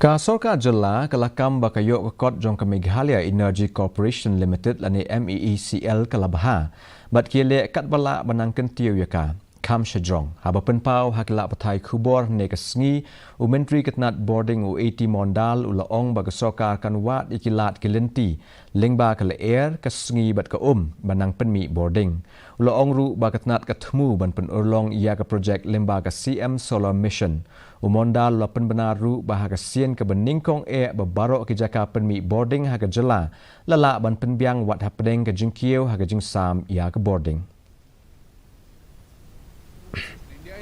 Sorkar Jylla kelakam bakayok kekot Jong Meghalaya Energy Corporation Limited lani Meecl kalabaha. Bat kiele kat balak benangkan tiaw yaka. Kam Jong haba penpau hakilak patai kubor nekasngi u menteri ketnat boarding u 80 mondal u laong baga Sorkar kan wat ikilat kilenti lingba kala air kasngi bat ka banang penmi boarding. U laong ru baga ketnat ketemu ban penurlong ia ke projek limba ka CM Solar Mission. U mondal la penbenar ru bahaga sien ke beningkong babarok ke jaka penmi boarding haga Jylla lala ban penbiang wat hapedeng ke jengkieu haga jengsam ia ke boarding.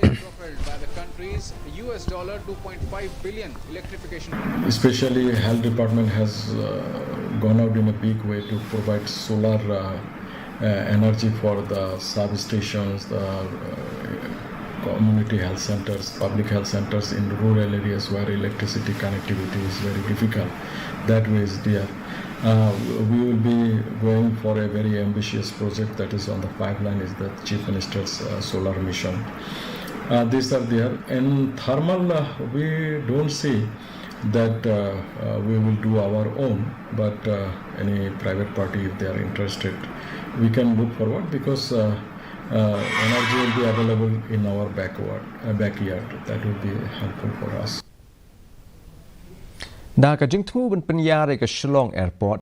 Is propelled by the country's $2.5 billion electrification. Especially health department has gone out in a big way to provide solar energy for the substations, the community health centers, public health centers in rural areas where electricity connectivity is very difficult. That way is there. We will be going for a very ambitious project that is on the pipeline, is the Chief Minister's solar mission. These are there. In thermal, we don't see that we will do our own, but any private party, if they are interested, we can look forward because energy will be available in our backyard. That will be helpful for us. Da ka jengtmu ban penyare ke Shillong Airport